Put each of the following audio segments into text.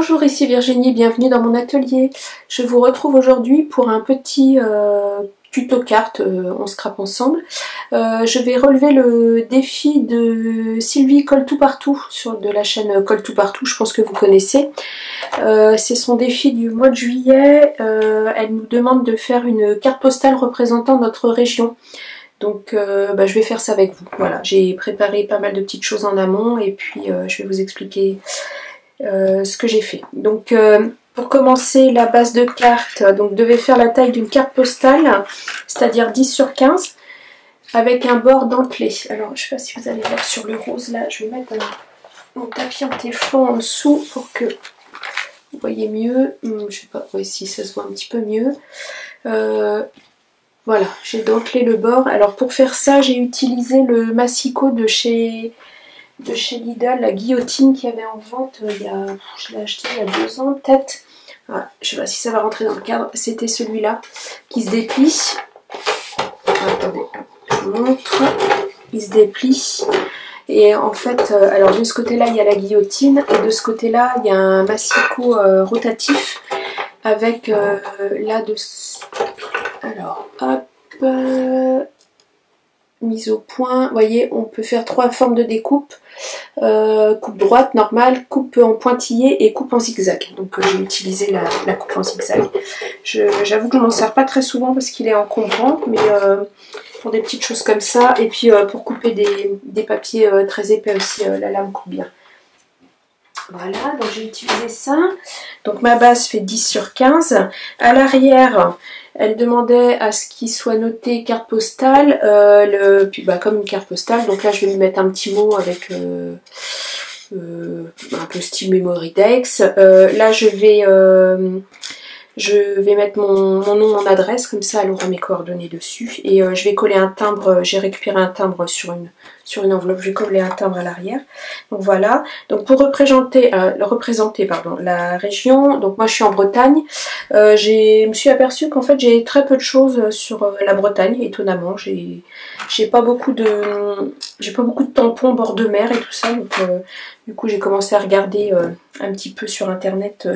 Bonjour, ici Virginie, bienvenue dans mon atelier. Je vous retrouve aujourd'hui pour un petit tuto carte, on scrape ensemble. Je vais relever le défi de Sylvie Colle tout partout de la chaîne Colle tout partout, je pense que vous connaissez. C'est son défi du mois de juillet. Elle nous demande de faire une carte postale représentant notre région. Donc je vais faire ça avec vous. Voilà, j'ai préparé pas mal de petites choses en amont et puis je vais vous expliquer ce que j'ai fait. Donc pour commencer, la base de carte donc devait faire la taille d'une carte postale, c'est-à-dire 10 sur 15 avec un bord dentelé. Alors je sais pas si vous allez voir sur le rose là, je vais mettre mon tapis en téflon en dessous pour que vous voyez mieux. Je sais pas, ouais, si ça se voit un petit peu mieux. Voilà, j'ai dentelé le bord. Alors pour faire ça, j'ai utilisé le massicot de chez Lidl, la guillotine qu'il y avait en vente je l'ai acheté il y a 2 ans peut-être. Voilà, je sais pas si ça va rentrer dans le cadre. C'était celui-là qui se déplie. Attendez, je vous montre. Il se déplie. Et en fait, alors de ce côté-là, il y a la guillotine. Et de ce côté-là, il y a un massicot rotatif avec alors, hop, mise au point. Vous voyez, on peut faire 3 formes de découpe. Coupe droite normale, coupe en pointillé et coupe en zigzag. Donc j'ai utilisé la coupe en zigzag. J'avoue que je m'en sers pas très souvent parce qu'il est encombrant, mais pour des petites choses comme ça, et puis pour couper des papiers très épais aussi, la lame coupe bien. Voilà, donc j'ai utilisé ça. Donc ma base fait 10 sur 15. À l'arrière, elle demandait à ce qu'il soit noté carte postale, puis comme une carte postale. Donc là, je vais lui mettre un petit mot avec un peu style Memory Dex. Là, je vais mettre mon nom, mon adresse, comme ça elle aura mes coordonnées dessus. Et je vais coller un timbre, j'ai récupéré un timbre sur une enveloppe, je vais coller un timbre à l'arrière. Donc voilà, donc pour représenter la région, donc moi je suis en Bretagne, je me suis aperçue qu'en fait j'ai très peu de choses sur la Bretagne, étonnamment. J'ai pas beaucoup de tampons bord de mer et tout ça, donc du coup j'ai commencé à regarder un petit peu sur internet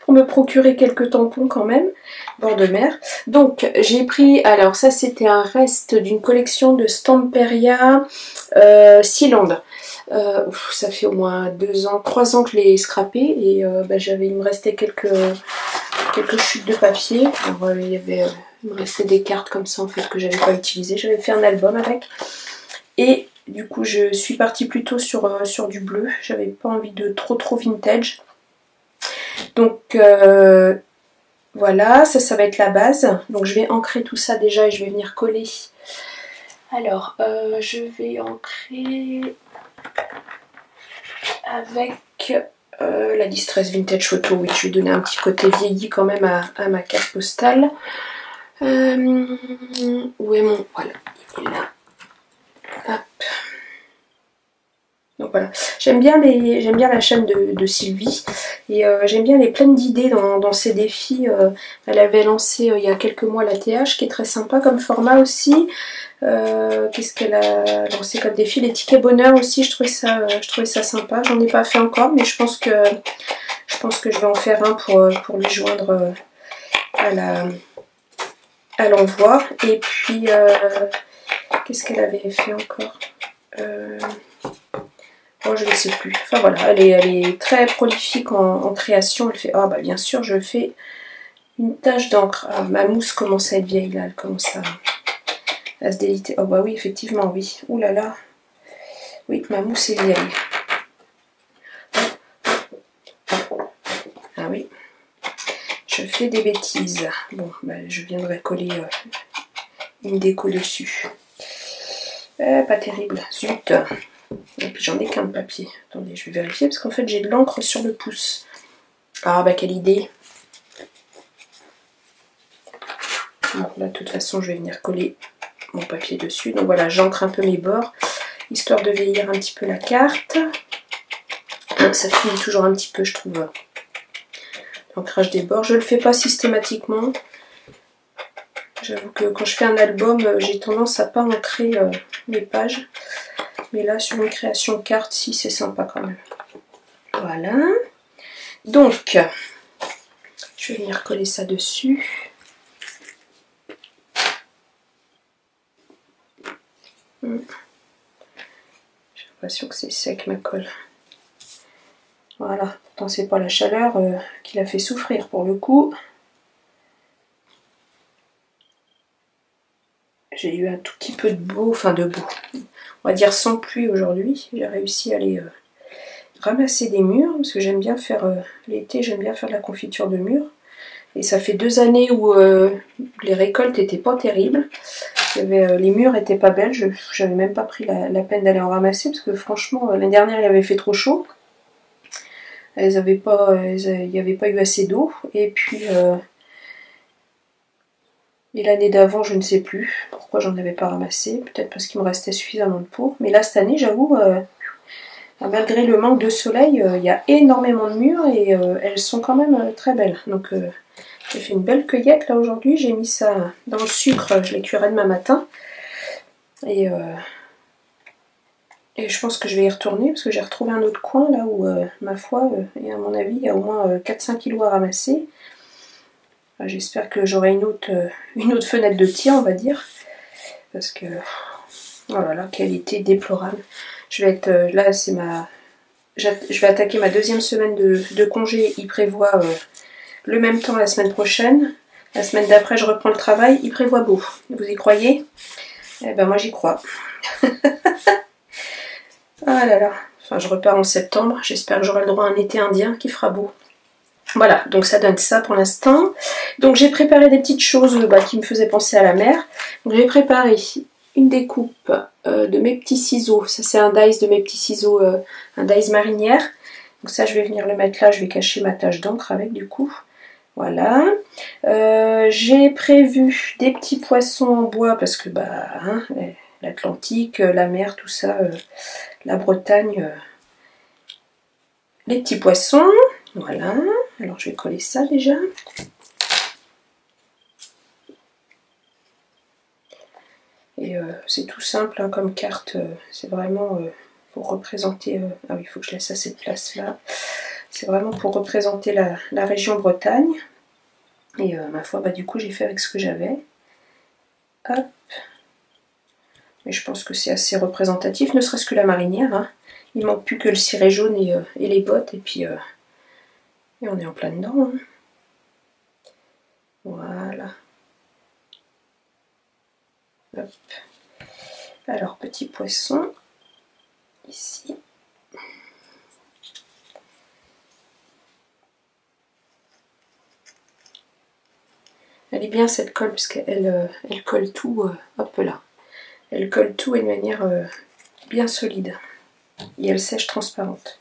pour me procurer quelques tampons quand même, bord de mer. Donc j'ai pris, alors ça c'était un reste d'une collection de Stamperia Sealand. Ça fait au moins 3 ans que je l'ai scrappé et il me restait quelques chutes de papier. Alors, il me restait des cartes comme ça en fait que j'avais pas utilisées. J'avais fait un album avec. Et du coup je suis partie plutôt sur du bleu. J'avais pas envie de trop vintage. Donc voilà, ça va être la base. Donc je vais ancrer tout ça déjà et je vais venir coller. Alors je vais ancrer avec la Distress Vintage Photo. Oui, je vais donner un petit côté vieilli quand même à ma carte postale. Où est mon... Voilà, il est là. Hop. Donc voilà, j'aime bien la chaîne de Sylvie et j'aime bien, elle est pleine d'idées dans ses défis. Elle avait lancé il y a quelques mois la TH qui est très sympa comme format aussi. Qu'est-ce qu'elle a lancé comme défi? Les tickets bonheur aussi, je trouvais ça sympa. J'en ai pas fait encore, mais je pense que je vais en faire un pour lui joindre à l'envoi. Et puis qu'est-ce qu'elle avait fait encore? Oh, je ne sais plus. Enfin voilà, elle est très prolifique en création. Elle fait, ah bah bien sûr, je fais une tache d'encre. Ah, ma mousse commence à être vieille là, elle commence à se déliter. Oh bah oui, effectivement, oui. Ouh là là. Oui, ma mousse est vieille. Ah oui. Je fais des bêtises. Bon, bah, je viendrai coller une déco dessus. Pas terrible. Zut. Et puis j'en ai qu'un de papier. Attendez, je vais vérifier parce qu'en fait j'ai de l'encre sur le pouce. Ah bah quelle idée. Bon, là de toute façon je vais venir coller mon papier dessus. Donc voilà, j'ancre un peu mes bords, histoire de vieillir un petit peu la carte. Donc ça finit toujours un petit peu, je trouve, l'ancrage des bords. Je le fais pas systématiquement. J'avoue que quand je fais un album, j'ai tendance à pas ancrer mes pages. Mais là, sur une création carte, si, c'est sympa quand même. Voilà. Donc, je vais venir coller ça dessus. J'ai l'impression que c'est sec ma colle. Voilà, pourtant c'est pas la chaleur qui l'a fait souffrir pour le coup. J'ai eu un tout petit peu de beau, enfin de beau, on va dire sans pluie aujourd'hui. J'ai réussi à aller ramasser des mûres, parce que j'aime bien faire, l'été, j'aime bien faire de la confiture de mûres. Et ça fait 2 années où les récoltes n'étaient pas terribles. Les mûres n'étaient pas belles, j'avais même pas pris la peine d'aller en ramasser, parce que franchement, l'année dernière il avait fait trop chaud. Il n'y avait pas eu assez d'eau. Et puis... et l'année d'avant, je ne sais plus pourquoi j'en avais pas ramassé. Peut-être parce qu'il me restait suffisamment de peau. Mais là, cette année, j'avoue, malgré le manque de soleil, il y a énormément de mûres et elles sont quand même très belles. Donc, j'ai fait une belle cueillette là aujourd'hui. J'ai mis ça dans le sucre. Je les cuirai demain matin. Et je pense que je vais y retourner parce que j'ai retrouvé un autre coin là où, ma foi, et à mon avis, il y a au moins 4-5 kilos à ramasser. J'espère que j'aurai une autre fenêtre de tir, on va dire. Parce que, oh là là, quel été déplorable. Je vais être, là, c'est je vais attaquer ma 2e semaine de congé. Il prévoit le même temps la semaine prochaine. La semaine d'après, je reprends le travail. Il prévoit beau. Vous y croyez? Eh ben, moi, j'y crois. Ah là là. Enfin, je repars en septembre. J'espère que j'aurai le droit à un été indien qui fera beau. Voilà, donc ça donne ça pour l'instant. Donc j'ai préparé des petites choses qui me faisaient penser à la mer. Donc j'ai préparé une découpe de mes petits ciseaux. Ça c'est un dies de mes petits ciseaux, un dies marinière. Donc ça je vais venir le mettre là, je vais cacher ma tache d'encre avec du coup. Voilà. J'ai prévu des petits poissons en bois parce que l'Atlantique, la mer, tout ça, la Bretagne, les petits poissons. Voilà, alors je vais coller ça déjà. Et c'est tout simple hein, comme carte, c'est vraiment pour représenter... ah oui, il faut que je laisse à cette place là. C'est vraiment pour représenter la région Bretagne. Et ma foi, du coup j'ai fait avec ce que j'avais. Hop. Mais je pense que c'est assez représentatif, ne serait-ce que la marinière. Hein. Il manque plus que le ciré jaune et les bottes, et puis... et on est en plein dedans. Hein. Voilà. Hop. Alors, petit poisson. Ici. Elle est bien cette colle parce qu'elle elle colle tout. Hop là. Elle colle tout et de manière bien solide. Et elle sèche transparente.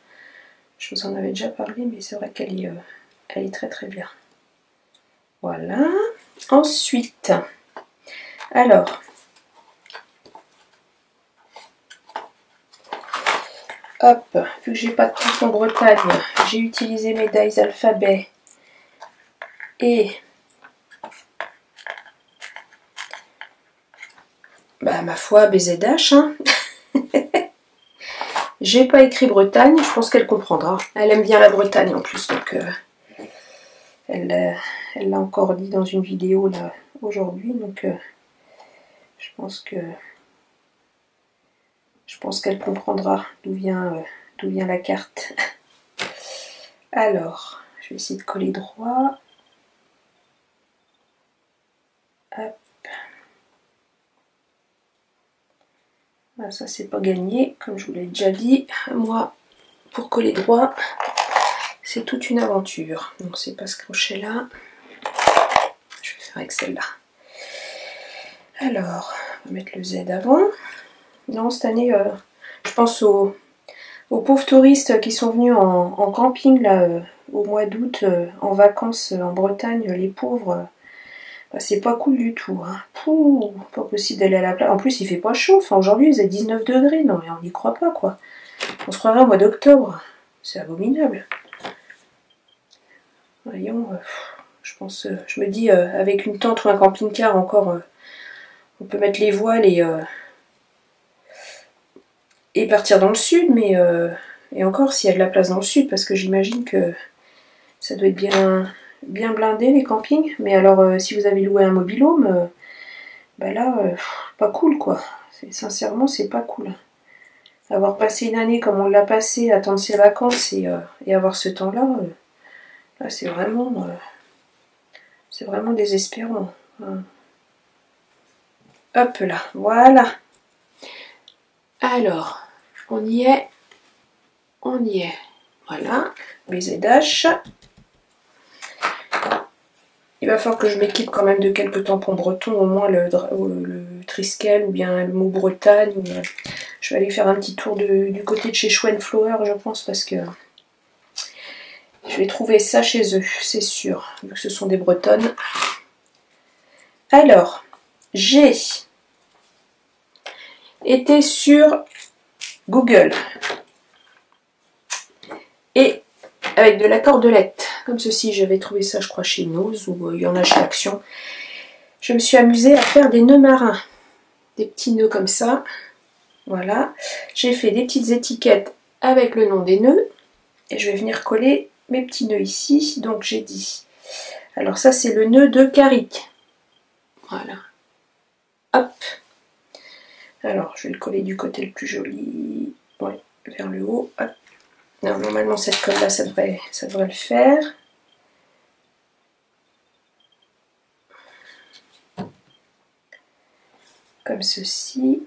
Je vous en avais déjà parlé, mais c'est vrai qu'elle est très très bien. Voilà. Ensuite, alors, hop, vu que j'ai pas de tampon Bretagne, j'ai utilisé mes dies alphabet et ma foi BZH. Hein. J'ai pas écrit Bretagne, je pense qu'elle comprendra. Elle aime bien la Bretagne en plus, donc elle l'a encore dit dans une vidéo là aujourd'hui, donc je pense qu'elle comprendra d'où vient la carte. Alors, je vais essayer de coller droit. Hop. Ah, ça c'est pas gagné, comme je vous l'ai déjà dit. Moi, pour coller droit, c'est toute une aventure. Donc c'est pas ce crochet là. Je vais faire avec celle-là. Alors, on va mettre le Z avant. Non, cette année, je pense aux pauvres touristes qui sont venus en camping là, au mois d'août, en vacances en Bretagne, les pauvres. C'est pas cool du tout. Hein. Pouh, pas possible d'aller à la plage. En plus, il fait pas chaud. Enfin, aujourd'hui, il faisait 19 degrés. Non, mais on n'y croit pas, quoi. On se croirait au mois d'octobre. C'est abominable. Voyons, je pense, je me dis, avec une tente ou un camping-car encore, on peut mettre les voiles et partir dans le sud, mais et encore s'il y a de la place dans le sud, parce que j'imagine que Ça doit être bien blindé les campings. Mais alors si vous avez loué un mobil-home, bah là, pas cool quoi. Sincèrement, c'est pas cool. Avoir passé une année comme on l'a passé, attendre ses vacances et avoir ce temps-là, là c'est vraiment désespérant. Hop là, voilà. Alors, on y est. On y est. Voilà, BZH. Il va falloir que je m'équipe quand même de quelques tampons bretons, au moins le Triskel ou bien le mot Bretagne. Je vais aller faire un petit tour du côté de chez Schwenflower, je pense, parce que je vais trouver ça chez eux, c'est sûr, vu que ce sont des bretonnes. Alors, j'ai été sur Google et avec de la cordelette, comme ceci, j'avais trouvé ça je crois chez Nose ou il y en a chez Action. Je me suis amusée à faire des nœuds marins, des petits nœuds comme ça, voilà. J'ai fait des petites étiquettes avec le nom des nœuds et je vais venir coller mes petits nœuds ici, donc j'ai dit, alors ça c'est le nœud de Carrick, voilà, hop, alors je vais le coller du côté le plus joli, ouais, vers le haut, hop. Alors, normalement cette colle là ça devrait le faire. Comme ceci.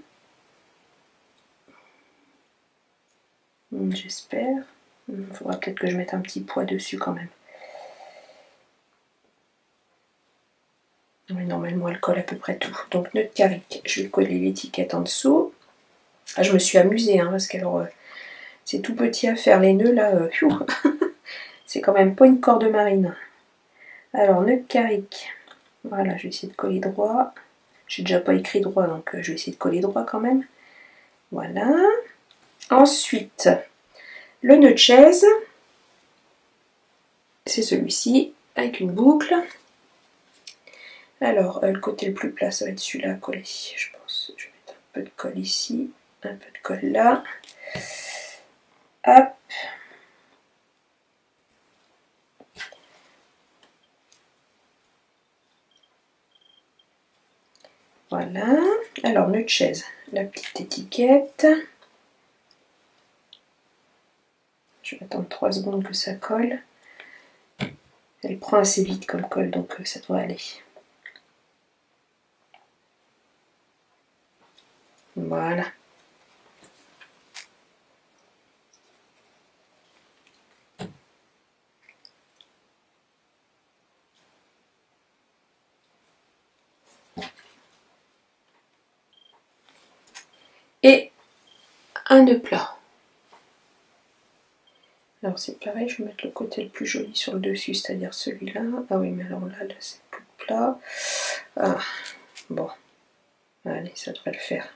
J'espère. Il faudra peut-être que je mette un petit poids dessus quand même. Mais normalement elle colle à peu près tout. Donc nœud de Carrick, je vais coller l'étiquette en dessous. Ah, je me suis amusée hein, parce que c'est tout petit à faire les nœuds là. C'est quand même pas une corde marine. Alors nœud de Carrick. Voilà, je vais essayer de coller droit. J'ai déjà pas écrit droit donc je vais essayer de coller droit quand même. Voilà. Ensuite, le nœud de chaise. C'est celui-ci avec une boucle. Alors, le côté le plus plat, ça va être celui-là à coller, je pense. Je vais mettre un peu de colle ici, un peu de colle là. Hop. Voilà. Alors, nœud de chaise, la petite étiquette. Je vais attendre 3 secondes que ça colle. Elle prend assez vite comme colle, donc ça devrait aller. Voilà. Et un nœud plat. Alors c'est pareil, je vais mettre le côté le plus joli sur le dessus, c'est-à-dire celui-là. Ah oui, mais alors là c'est plus plat. Ah, bon. Allez, ça devrait le faire.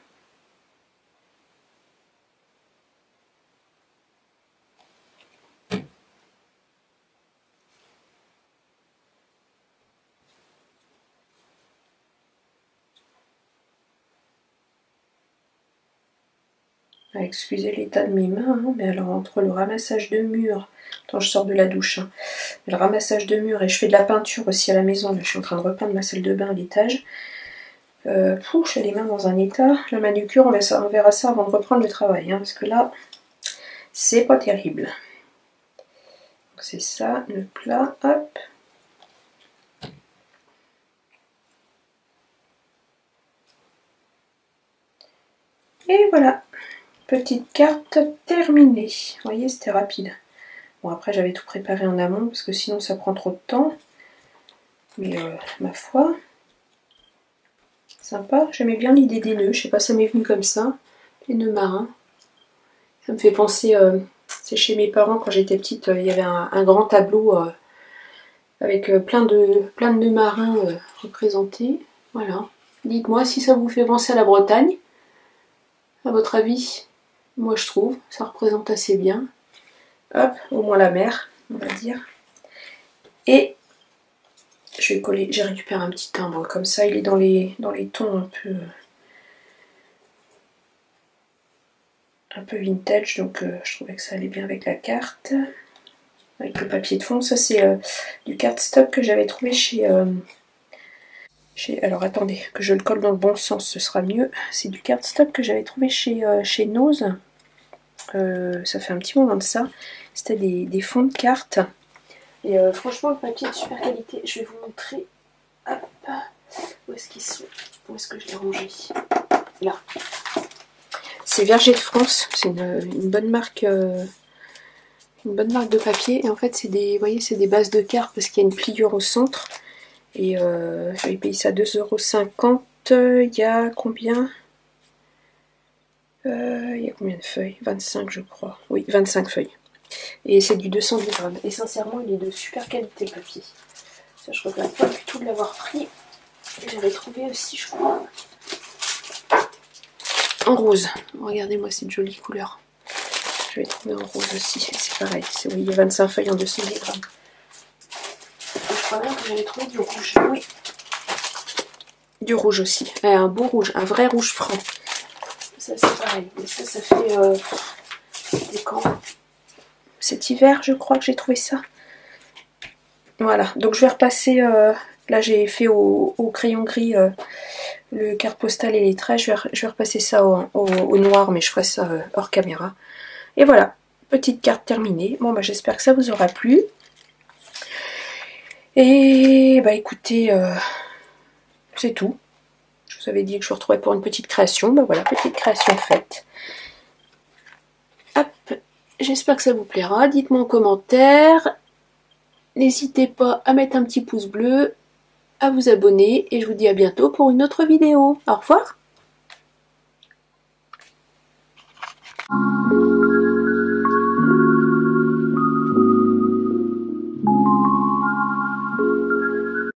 Ah, excusez l'état de mes mains, hein, mais alors entre le ramassage de murs, quand je sors de la douche, hein, le ramassage de murs et je fais de la peinture aussi à la maison, là, je suis en train de repeindre ma salle de bain à l'étage. J'ai les mains dans un état. La manucure, on verra ça avant de reprendre le travail, hein, parce que là, c'est pas terrible. C'est ça, le plat, hop. Et voilà, petite carte terminée. Vous voyez, c'était rapide. Bon, après, j'avais tout préparé en amont, parce que sinon, ça prend trop de temps. Mais ma foi, sympa. J'aimais bien l'idée des nœuds. Je sais pas, ça m'est venu comme ça. Les nœuds marins. Ça me fait penser, c'est chez mes parents, quand j'étais petite, il y avait un grand tableau avec plein de nœuds marins représentés. Voilà. Dites-moi si ça vous fait penser à la Bretagne. À votre avis, moi je trouve, ça représente assez bien. Hop, au moins la mer, on va dire. Et je vais coller, j'ai récupéré un petit timbre comme ça, il est dans les tons un peu vintage, donc je trouvais que ça allait bien avec la carte. avec le papier de fond. Ça c'est du cardstock que j'avais trouvé chez... alors attendez, que je le colle dans le bon sens, ce sera mieux. C'est du cardstock que j'avais trouvé chez Nose. Ça fait un petit moment de ça. C'était des fonds de cartes. Et franchement, le papier est de super qualité. Je vais vous montrer. Hop. Où est-ce qu'ils sont? Où est-ce que je l'ai rangé? Là. C'est Verger de France. C'est une bonne marque. Une bonne marque de papier. Et en fait, c'est des, vous voyez, c'est des bases de cartes parce qu'il y a une pliure au centre. Et j'avais payé ça 2,50 €. Il y a combien? Il y a combien de feuilles? 25 je crois. Oui, 25 feuilles. Et c'est du 210 grammes. Et sincèrement, il est de super qualité le papier. Ça, je regrette pas du tout de l'avoir pris. J'avais trouvé aussi, je crois, en rose. Regardez-moi cette jolie couleur. Je vais trouver en rose aussi. C'est pareil. Oui, il y a 25 feuilles en 210 grammes. Je crois bien que j'avais trouvé du rouge. Oui. Du rouge aussi. Un beau rouge. Un vrai rouge franc. Ça, c'est pareil. Mais ça fait... des quand? Cet hiver, je crois que j'ai trouvé ça. Voilà. Donc, je vais repasser... là, j'ai fait au crayon gris le carte postale et les traits. Je vais repasser ça au noir, mais je ferai ça hors caméra. Et voilà. Petite carte terminée. Bon, bah, j'espère que ça vous aura plu. Et bah écoutez, c'est tout. Je vous avais dit que je vous retrouvais pour une petite création. Bah voilà, petite création faite. Hop, j'espère que ça vous plaira. Dites-moi en commentaire. N'hésitez pas à mettre un petit pouce bleu, à vous abonner. Et je vous dis à bientôt pour une autre vidéo. Au revoir.